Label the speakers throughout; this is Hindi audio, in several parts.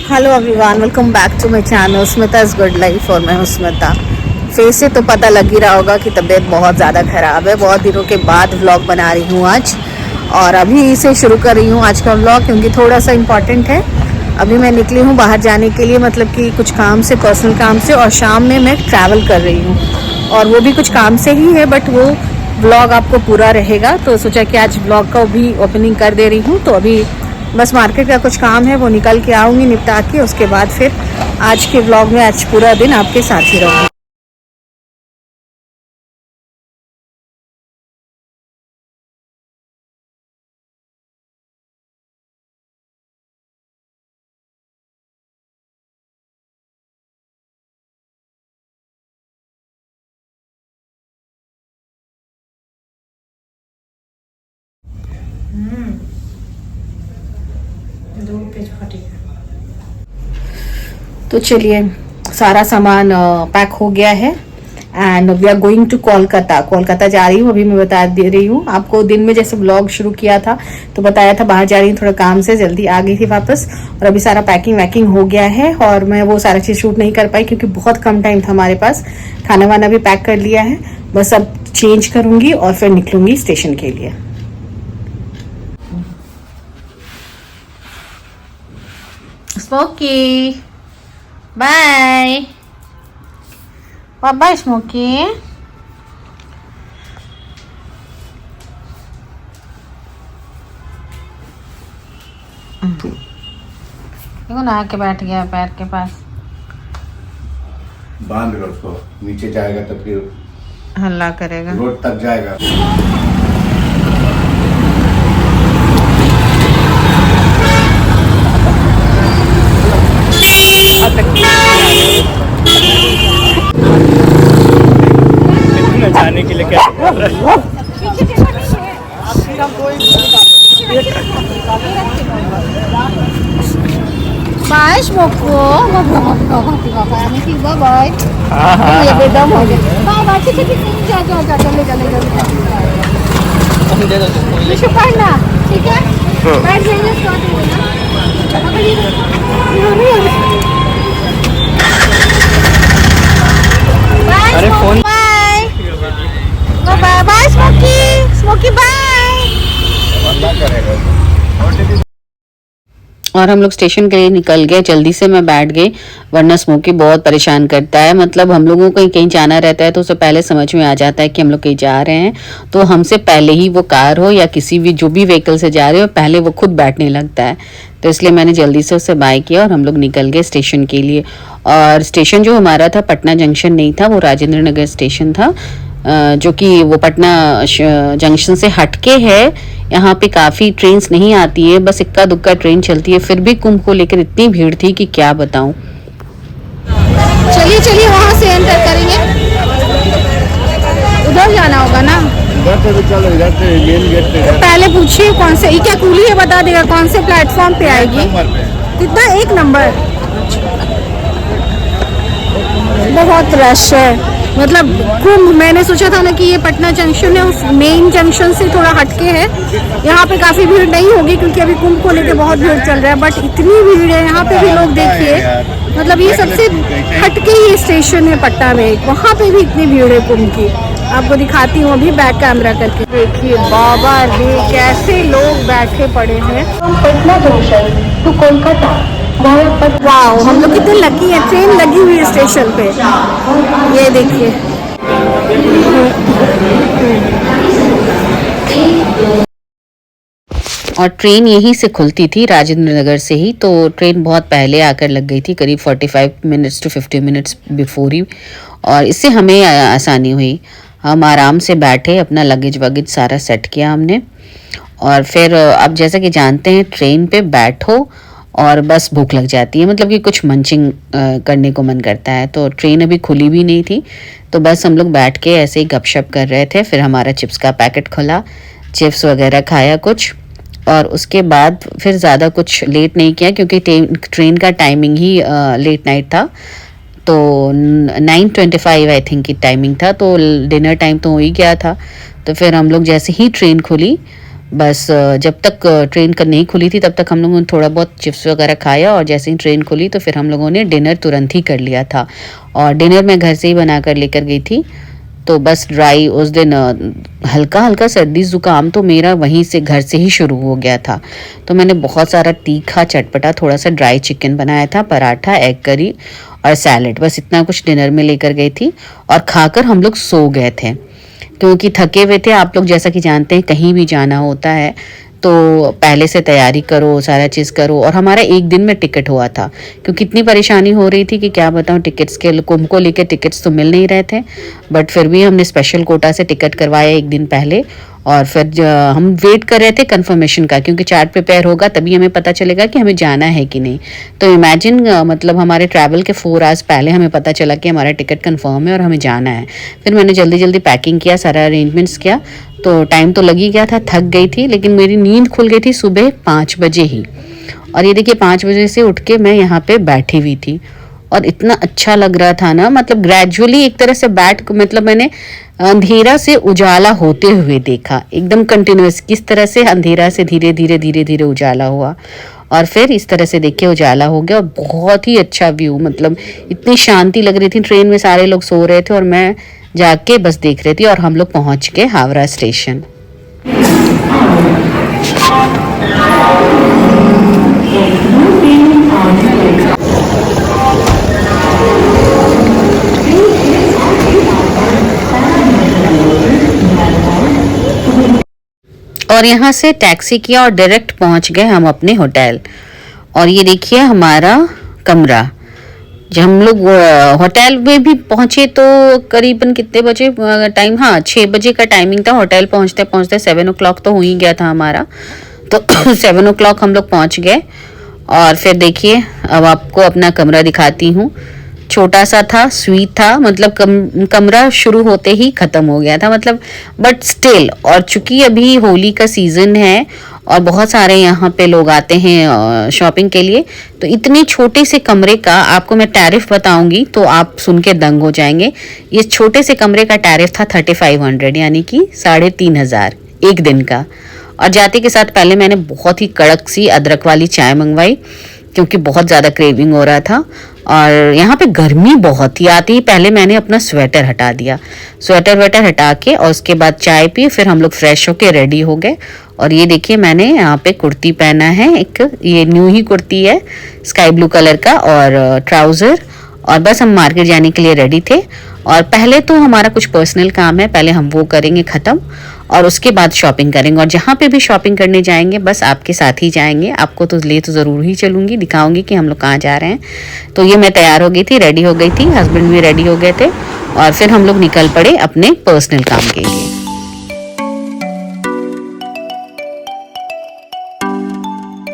Speaker 1: Hello everyone, welcome back to my channel Smita's good life. और मैं हूँ स्मिता। फेस से तो पता लग ही रहा होगा कि तबीयत बहुत ज़्यादा ख़राब है। बहुत दिनों के बाद व्लॉग बना रही हूँ आज, और अभी से शुरू कर रही हूँ आज का व्लॉग क्योंकि थोड़ा सा इम्पॉर्टेंट है। अभी मैं निकली हूँ बाहर जाने के लिए, मतलब कि कुछ काम से, पर्सनल काम से, और शाम में मैं ट्रैवल कर रही हूँ, और वो भी कुछ काम से ही है, बट वो व्लॉग आपको पूरा रहेगा। तो सोचा कि आज व्लॉग का भी ओपनिंग कर दे रही हूँ। तो अभी बस मार्केट का कुछ काम है, वो निकल के आऊँगी निपटा के, उसके बाद फिर आज के व्लॉग में आज पूरा दिन आपके साथ ही रहूँगी। तो चलिए, सारा सामान पैक हो गया है and we are going to Kolkata. Kolkata जा रही हूँ। अभी मैं बता दे रही हूँ आपको, दिन में जैसे ब्लॉग शुरू किया था तो बताया था बाहर जा रही हूँ, थोड़ा काम से जल्दी आ गई थी वापस। और अभी सारा पैकिंग वैकिंग हो गया है, और मैं वो सारा चीज़ शूट नहीं कर पाई क्योंकि बहुत कम टाइम था हमारे पास। खाना वाना भी पैक कर लिया है, बस अब चेंज करूँगी और फिर निकलूँगी स्टेशन के लिए। Smokey bye bye Smokey. देखो ना आके बैठ गया पैर के पास।
Speaker 2: बांध लो उसको, नीचे जाएगा तो फिर
Speaker 1: हल्ला करेगा,
Speaker 2: रोड तक जाएगा।
Speaker 3: जाने के लिए क्या
Speaker 1: बाय स्मोको बाय बाय। ये बेदम हो गया। बाय बाय, ठीक है, जा जा जा, चले चले चले पढ़ना, ठीक है, बैठ जाइए।
Speaker 3: अरे phone
Speaker 1: bye bye bye Smokey Smokey bye. और हम लोग स्टेशन के लिए निकल गए। जल्दी से मैं बैठ गई, वरना स्मोकी बहुत परेशान करता है। मतलब हम लोगों को कहीं जाना रहता है तो उसे पहले समझ में आ जाता है कि हम लोग कहीं जा रहे हैं, तो हमसे पहले ही वो कार हो या किसी भी जो भी व्हीकल से जा रहे हो, पहले वो खुद बैठने लगता है। तो इसलिए मैंने जल्दी से उससे बाय किया और हम लोग निकल गए स्टेशन के लिए। और स्टेशन जो हमारा था पटना जंक्शन नहीं था, वो राजेंद्र नगर स्टेशन था, जो कि वो पटना जंक्शन से हटके है। यहाँ पे काफ़ी ट्रेन्स नहीं आती है, बस इक्का दुक्का ट्रेन चलती है। फिर भी कुंभ को लेकर इतनी भीड़ थी कि क्या बताऊं। चलिए चलिए, वहाँ से एंटर करेंगे। उधर जाना होगा ना,
Speaker 2: इधर से भी चलो, इधर से मेन गेट से।
Speaker 1: पहले पूछिए कौन से, ये क्या कूली है, बता देगा कौन से प्लेटफॉर्म पे आएगी। कितना, 1 नंबर। बहुत रश है, मतलब कुंभ। मैंने सोचा था ना कि ये पटना जंक्शन है, उस मेन जंक्शन से थोड़ा हटके है, यहाँ पे काफ़ी भीड़ नहीं होगी क्योंकि अभी कुंभ को लेके बहुत भीड़ चल रहा है। बट इतनी भीड़ है यहाँ पे भी, लोग देखिए, मतलब ये सबसे हटके ही स्टेशन है पटना में, वहाँ पे भी इतनी भीड़ है कुंभ की। आपको दिखाती हूँ अभी बैक कैमरा करके। देखिए बाबा रे, कैसे लोग बैठे पड़े हैं।
Speaker 4: Patna junction to Kolkata.
Speaker 1: Wow, हम लोग कितने लकी हैं, ट्रेन लगी हुई है स्टेशन पे, ये देखिए। और ट्रेन यहीं से खुलती थी, राजेंद्र नगर से ही। तो ट्रेन बहुत पहले आकर लग गई थी, करीब 45 minutes to 50 minutes before he, और इससे हमें आसानी हुई। हम आराम से बैठे, अपना लगेज वगेज सारा सेट किया हमने। और फिर अब जैसा कि जानते हैं, ट्रेन पे बैठो और बस भूख लग जाती है, मतलब कि कुछ मंचिंग करने को मन करता है। तो ट्रेन अभी खुली भी नहीं थी, तो बस हम लोग बैठ के ऐसे ही गपशप कर रहे थे। फिर हमारा चिप्स का पैकेट खुला, चिप्स वगैरह खाया कुछ, और उसके बाद फिर ज़्यादा कुछ लेट नहीं किया क्योंकि ट्रेन का टाइमिंग ही लेट नाइट था। तो 9:25 आई थिंक की टाइमिंग था, तो डिनर टाइम तो हो ही गया था। तो फिर हम लोग जैसे ही ट्रेन खुली, बस जब तक ट्रेन का नहीं खुली थी तब तक हम लोगों ने थोड़ा बहुत चिप्स वगैरह खाया, और जैसे ही ट्रेन खुली तो फिर हम लोगों ने डिनर तुरंत ही कर लिया था। और डिनर मैं घर से ही बना कर लेकर गई थी। तो बस ड्राई उस दिन हल्का हल्का सर्दी ज़ुकाम तो मेरा वहीं से घर से ही शुरू हो गया था। तो मैंने बहुत सारा तीखा चटपटा थोड़ा सा ड्राई चिकन बनाया था, पराठा, एग करी और सैलेड, बस इतना कुछ डिनर में लेकर गई थी। और खाकर हम लोग सो गए थे क्योंकि थके हुए थे। आप लोग जैसा कि जानते हैं कहीं भी जाना होता है तो पहले से तैयारी करो, सारा चीज़ करो। और हमारा एक दिन में टिकट हुआ था क्योंकि इतनी परेशानी हो रही थी कि क्या बताऊं, टिकट्स के कुंभ को लेकर टिकट्स तो मिल नहीं रहे थे, बट फिर भी हमने स्पेशल कोटा से टिकट करवाया एक दिन पहले। और फिर हम वेट कर रहे थे कंफर्मेशन का, क्योंकि चार्ट प्रिपेयर होगा तभी हमें पता चलेगा कि हमें जाना है कि नहीं। तो इमेजिन मतलब हमारे ट्रैवल के 4 आवर्स पहले हमें पता चला कि हमारा टिकट कंफर्म है और हमें जाना है। फिर मैंने जल्दी जल्दी पैकिंग किया, सारा अरेंजमेंट्स किया, तो टाइम तो लग ही गया था, थक गई थी, लेकिन मेरी नींद खुल गई थी सुबह 5 बजे ही। और ये देखिए 5 बजे से उठ के मैं यहाँ पे बैठी हुई थी और इतना अच्छा लग रहा था ना, मतलब ग्रेजुअली एक तरह से मतलब मैंने अंधेरा से उजाला होते हुए देखा, एकदम कंटिन्यूस, किस तरह से अंधेरा से धीरे धीरे धीरे धीरे उजाला हुआ और फिर इस तरह से देखिए उजाला हो गया। और बहुत ही अच्छा व्यू, मतलब इतनी शांति लग रही थी। ट्रेन में सारे लोग सो रहे थे और मैं जाके बस देख रही थी। और हम लोग पहुंच गए हावड़ा स्टेशन। और यहाँ से टैक्सी किया और डायरेक्ट पहुँच गए हम अपने होटल। और ये देखिए हमारा कमरा। जब हम लोग होटल में भी पहुँचे तो करीबन कितने बजे टाइम, हाँ 6 बजे का टाइमिंग था। होटल पहुँचते पहुँचते 7 o'clock तो हो ही गया था हमारा। तो 7 o'clock हम लोग पहुँच गए। और फिर देखिए अब आपको अपना कमरा दिखाती हूँ। छोटा सा था, स्वीट था, मतलब कमरा शुरू होते ही ख़त्म हो गया था, मतलब बट स्टिल। और चूंकि अभी होली का सीज़न है और बहुत सारे यहाँ पे लोग आते हैं शॉपिंग के लिए, तो इतने छोटे से कमरे का आपको मैं टैरिफ बताऊंगी तो आप सुन के दंग हो जाएंगे। ये छोटे से कमरे का टैरिफ था 3500, यानी कि 3500 एक दिन का। और जाते के साथ पहले मैंने बहुत ही कड़क सी अदरक वाली चाय मंगवाई क्योंकि बहुत ज़्यादा क्रेविंग हो रहा था। और यहाँ पे गर्मी बहुत ही आती, पहले मैंने अपना स्वेटर हटा दिया, स्वेटर वेटर हटा के और उसके बाद चाय पी, फिर हम लोग फ्रेश होके रेडी हो गए। और ये देखिए मैंने यहाँ पे कुर्ती पहना है, एक ये न्यू ही कुर्ती है स्काई ब्लू कलर का, और ट्राउज़र। और बस हम मार्केट जाने के लिए रेडी थे। और पहले तो हमारा कुछ पर्सनल काम है, पहले हम वो करेंगे ख़त्म और उसके बाद शॉपिंग करेंगे। और जहाँ पे भी शॉपिंग करने जाएंगे बस आपके साथ ही जाएंगे, आपको तो ले तो ज़रूर ही चलूँगी, दिखाऊंगी कि हम लोग कहाँ जा रहे हैं। तो ये मैं तैयार हो गई थी, रेडी हो गई थी, हस्बैंड भी रेडी हो गए थे और फिर हम लोग निकल पड़े अपने पर्सनल काम के लिए।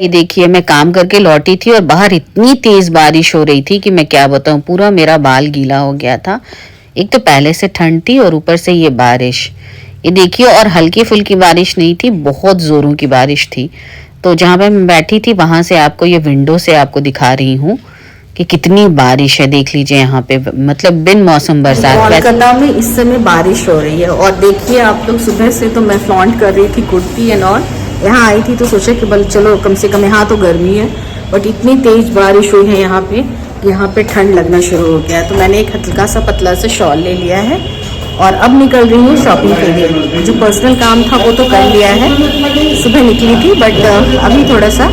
Speaker 1: ये देखिए मैं काम करके लौटी थी और बाहर इतनी तेज बारिश हो रही थी कि मैं क्या बताऊं, पूरा मेरा बाल गीला हो गया था। एक तो पहले से ठंड थी और ऊपर से ये बारिश, ये देखिए। और हल्की फुल्की बारिश नहीं थी, बहुत जोरों की बारिश थी। तो जहाँ पे मैं बैठी थी वहां से आपको ये विंडो से आपको दिखा रही हूँ कि कितनी बारिश है, देख लीजिए यहाँ पे, मतलब बिन मौसम बरसात।
Speaker 5: कोलकाता में इस समय बारिश हो रही है और देखिए आप लोग, सुबह से तो मैं फ्लॉन्ट कर रही थी कुर्ती एंड ऑल, यहाँ आई थी तो सोचा कि बल चलो कम से कम, यहाँ तो गर्मी है बट इतनी तेज बारिश हुई है यहाँ पे ठंड लगना शुरू हो गया है। तो मैंने एक हल्का सा पतला सा शॉल ले लिया है और अब निकल रही हूँ शॉपिंग के लिए। जो पर्सनल काम था वो तो कर लिया है, सुबह निकली थी, बट अभी थोड़ा सा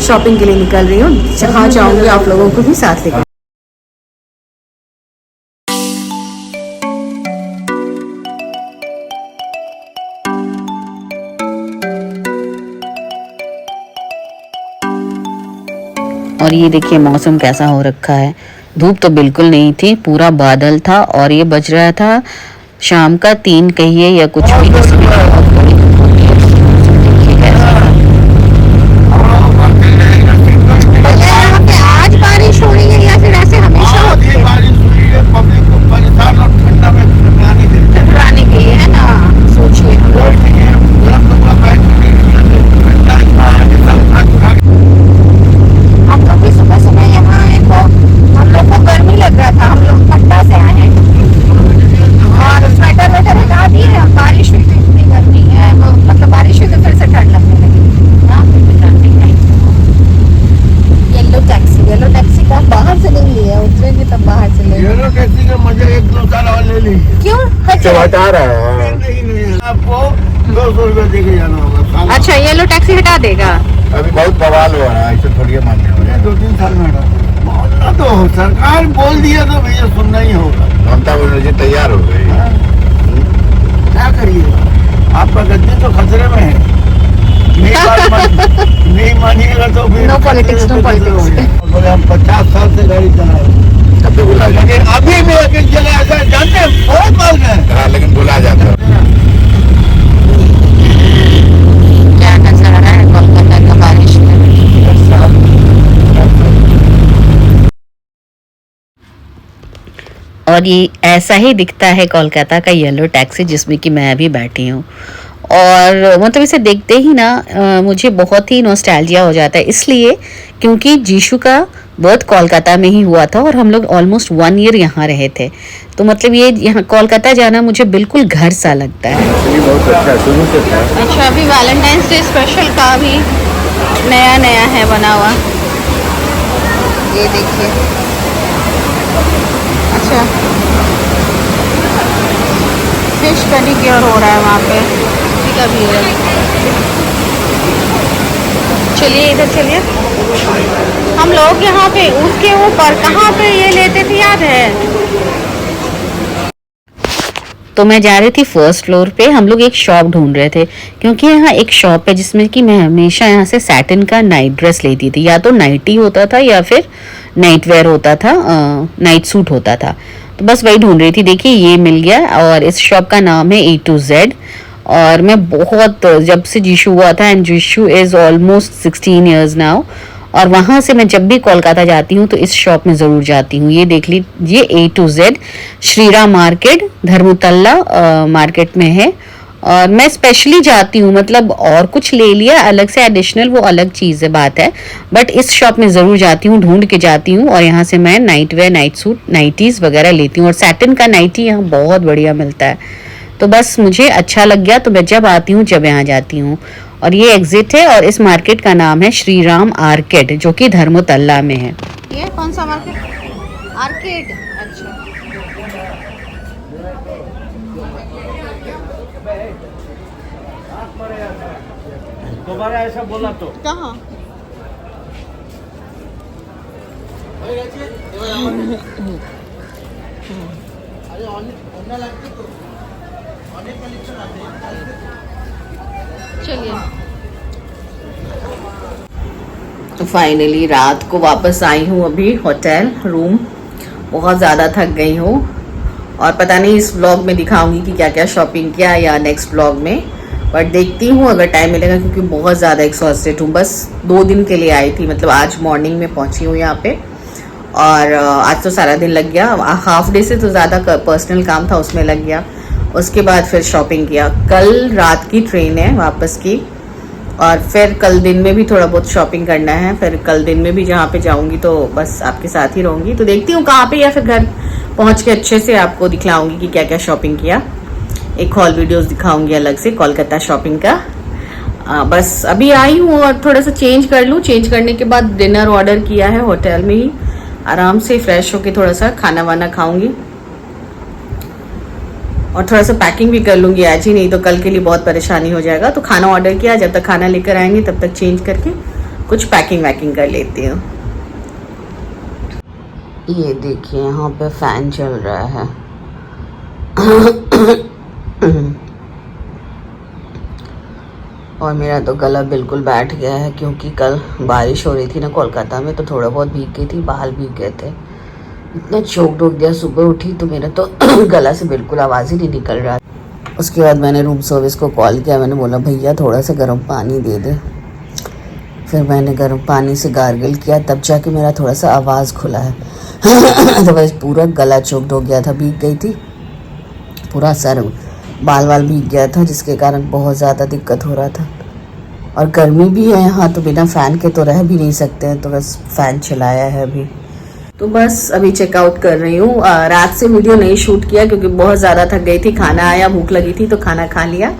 Speaker 5: शॉपिंग के लिए निकल रही हूँ। जहाँ जाऊँगी आप लोगों को भी साथ लेकर।
Speaker 1: और ये देखिए मौसम कैसा हो रखा है, धूप तो बिल्कुल नहीं थी, पूरा बादल था और ये बज रहा था शाम का 3 कहिए या कुछ भी। आज बारिश हो रही है या फिर ऐसे हमेशा होती है?
Speaker 2: बारिश हुई है, पब्लिक को परेशान और ठंडा में
Speaker 1: घबराने के लिए है ना, सोचिए। हम लोग भी सुबह सुबह यहाँ आए तो हम लोग को गर्मी लग रहा था, हम लोग पटना से आए हैं और स्वेटर वेटर हटा दिए, बारिश हुई तो इतनी गर्मी
Speaker 5: नहीं लिया, उतरेंगे तब बाहर चलेंगे।
Speaker 2: येलो टैक्सी का मजा 1-2 साल और ले लीजिए।
Speaker 5: क्यों?
Speaker 6: बता रहा है।
Speaker 2: नहीं, आपको 200 रुपये दे के जाना होगा।
Speaker 1: अच्छा, येलो टैक्सी हटा देगा।
Speaker 6: अभी बहुत बवाल हो रहा है, ऐसे थोड़ी मानने हो रहा है।
Speaker 2: 2-3 साल में हटा बोलना तो सरकार बोल दिया तो भैया सुनना ही होगा।
Speaker 6: ममता बनर्जी तैयार हो गई।
Speaker 2: क्या करिएगा, आपका गद्दी तो खतरे में है। नहीं मानिएगा तो फिर
Speaker 5: No politics, no politics।
Speaker 2: बोले हम 50 साल से गाड़ी चला रहे हैं।
Speaker 6: तब तो बुला जाता
Speaker 2: लेकिन अभी भी अकेले चले ऐसा जानते हैं, बहुत बार गए।
Speaker 6: है, लेकिन बुला जाता है।
Speaker 1: क्या नजारा है कोलकाता का बारिश में। और ये ऐसा ही दिखता है कोलकाता का येलो टैक्सी जिसमें कि मैं अभी बैठी हूँ। और मतलब इसे देखते ही ना मुझे बहुत ही नॉस्टैल्जिया हो जाता है, इसलिए क्योंकि जीशु का बर्थ कोलकाता में ही हुआ था और हम लोग ऑलमोस्ट 1 ईयर यहाँ रहे थे। तो मतलब ये यहाँ कोलकाता जाना मुझे बिल्कुल घर सा लगता है।
Speaker 6: ये बहुत अच्छा शुरू से था।
Speaker 1: अच्छा, अभी वैलेंटाइंस डे स्पेशल का भी नया नया है बना हुआ, ये देखिए। अच्छा, फिश पेडिक्योर हो रहा है वहाँ पे, उसी का भी है। चलिए इधर चलिए। हम लोग यहाँ पे उसके ऊपर कहाँ पे ये लेते थे याद है? तो मैं जा रही थी फर्स्ट फ्लोर पे। हम लोग एक शॉप ढूंढ रहे थे क्योंकि यहाँ एक शॉप है जिसमें कि मैं हमेशा यहाँ से सैटिन का नाइट ड्रेस लेती थी, या तो नाइटी होता था या फिर नाइट वेयर होता था, नाइट सूट होता था। तो बस वही ढूंढ रही थी। देखिए ये मिल गया और इस शॉप का नाम है A to Z। और मैं बहुत जब से जीशु हुआ था, and Jishu is almost 16 years now, और वहाँ से मैं जब भी कोलकाता जाती हूँ तो इस शॉप में ज़रूर जाती हूँ। ये देख लीजिए A to Z, Shriram market, Dharmatala market में है। और मैं स्पेशली जाती हूँ, मतलब और कुछ ले लिया अलग से एडिशनल, वो अलग चीज़ है, बात है, बट इस शॉप में ज़रूर जाती हूँ, ढूंढ के जाती हूँ। और यहाँ से मैं night where, night suit, nighties वगैरह लेती हूँ। और सैटिन का नाइटी यहाँ बहुत बढ़िया मिलता है, तो बस मुझे अच्छा लग गया, तो मैं जब आती हूँ जब यहाँ जाती हूँ। और ये एग्जिट है और इस मार्केट का नाम है श्रीराम आर्केड, जो कि धर्मतल्ला में है। ये कौन सा मार्केट? आर्केड। अच्छा,
Speaker 3: दोबारा ऐसा बोला तो
Speaker 1: कहाँ? चलिए। तो फाइनली रात को वापस आई हूँ अभी होटल रूम। बहुत ज़्यादा थक गई हूँ और पता नहीं इस व्लॉग में दिखाऊंगी कि क्या क्या शॉपिंग किया या नेक्स्ट व्लॉग में, बट देखती हूँ अगर टाइम मिलेगा, क्योंकि बहुत ज़्यादा एक्सॉस्टेड हूँ। बस 2 दिन के लिए आई थी, मतलब आज मॉर्निंग में पहुँची हूँ यहाँ पे, और आज तो सारा दिन लग गया। हाफ डे से तो ज़्यादा पर्सनल काम था उसमें लग गया। उसके बाद फिर शॉपिंग किया। कल रात की ट्रेन है वापस की, और फिर कल दिन में भी थोड़ा बहुत शॉपिंग करना है। फिर कल दिन में भी जहाँ पे जाऊँगी तो बस आपके साथ ही रहूँगी। तो देखती हूँ कहाँ पे, या फिर घर पहुँच के अच्छे से आपको दिखलाऊँगी कि क्या क्या शॉपिंग किया। एक हॉल वीडियोस दिखाऊँगी अलग से कोलकाता शॉपिंग का। बस अभी आई हूँ और थोड़ा सा चेंज कर लूँ। चेंज करने के बाद डिनर ऑर्डर किया है होटल में ही, आराम से फ्रेश होके थोड़ा सा खाना वाना खाऊँगी और थोड़ा सा पैकिंग भी कर लूँगी आज ही, नहीं तो कल के लिए बहुत परेशानी हो जाएगा। तो खाना ऑर्डर किया, जब तक खाना लेकर आएंगे तब तक चेंज करके कुछ पैकिंग वैकिंग कर लेती हूँ। ये देखिए यहाँ पे फैन चल रहा है। और मेरा तो गला बिल्कुल बैठ गया है, क्योंकि कल बारिश हो रही थी ना कोलकाता में, तो थोड़ा बहुत भीग गई थी, बाल भीग गए थे। इतना चोक हो गया, सुबह उठी तो मेरा तो गला से बिल्कुल आवाज़ ही नहीं निकल रहा। उसके बाद मैंने रूम सर्विस को कॉल किया, मैंने बोला भैया थोड़ा सा गर्म पानी दे दे। फिर मैंने गर्म पानी से गार्गल किया, तब जाके मेरा थोड़ा सा आवाज़ खुला है। अदरवाइज पूरा गला चोक्ड हो गया था, भीग गई थी, पूरा सर बाल वाल भीग गया था, जिसके कारण बहुत ज़्यादा दिक्कत हो रहा था। और गर्मी भी है यहाँ, तो बिना फ़ैन के तो रह भी नहीं सकते हैं, तो बस फ़ैन चलाया है अभी। तो बस अभी चेकआउट कर रही हूँ। रात से वीडियो नहीं शूट किया क्योंकि बहुत ज़्यादा थक गई थी। खाना आया, भूख लगी थी तो खाना खा लिया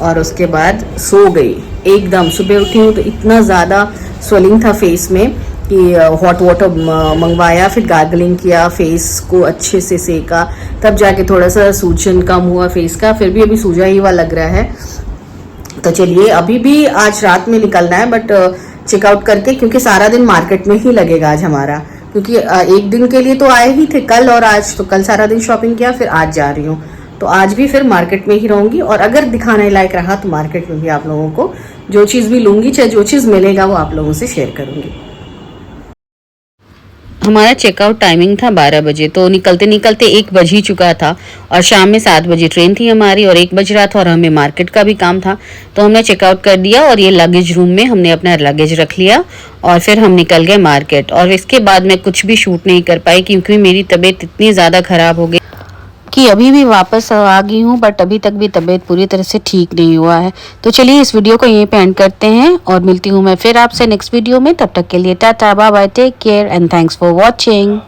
Speaker 1: और उसके बाद सो गई एकदम। सुबह उठी हूँ तो इतना ज़्यादा स्वेलिंग था फेस में
Speaker 5: कि हॉट वाटर मंगवाया, फिर गार्गलिंग किया, फेस को अच्छे से सेका, तब जाके थोड़ा सा सूजन कम हुआ फेस का। फिर भी अभी सूजा ही हुआ लग रहा है। तो चलिए, अभी भी आज रात में निकलना है, बट चेकआउट करके, क्योंकि सारा दिन मार्केट में ही लगेगा आज हमारा, क्योंकि एक दिन के लिए तो आए ही थे कल और आज, तो कल सारा दिन शॉपिंग किया, फिर आज जा रही हूँ। तो आज भी फिर मार्केट में ही रहूंगी, और अगर दिखाने लायक रहा तो मार्केट में भी आप लोगों को जो चीज़ भी लूंगी, चाहे जो चीज़ मिलेगा वो आप लोगों से शेयर करूंगी।
Speaker 1: हमारा चेकआउट टाइमिंग था 12 बजे, तो निकलते निकलते 1 बज ही चुका था, और शाम में 7 बजे ट्रेन थी हमारी, और 1 बज रहा था, और हमें मार्केट का भी काम था। तो हमने चेकआउट कर दिया, और ये लगेज रूम में हमने अपना लगेज रख लिया, और फिर हम निकल गए मार्केट। और इसके बाद मैं कुछ भी शूट नहीं कर पाई, क्योंकि मेरी तबीयत इतनी ज़्यादा ख़राब हो गई कि अभी भी वापस आ गई हूँ, बट अभी तक भी तबीयत पूरी तरह से ठीक नहीं हुआ है। तो चलिए, इस वीडियो को यहीं पे एंड करते हैं, और मिलती हूँ मैं फिर आपसे नेक्स्ट वीडियो में। तब तक के लिए tata, bye bye, take care and thanks for watching.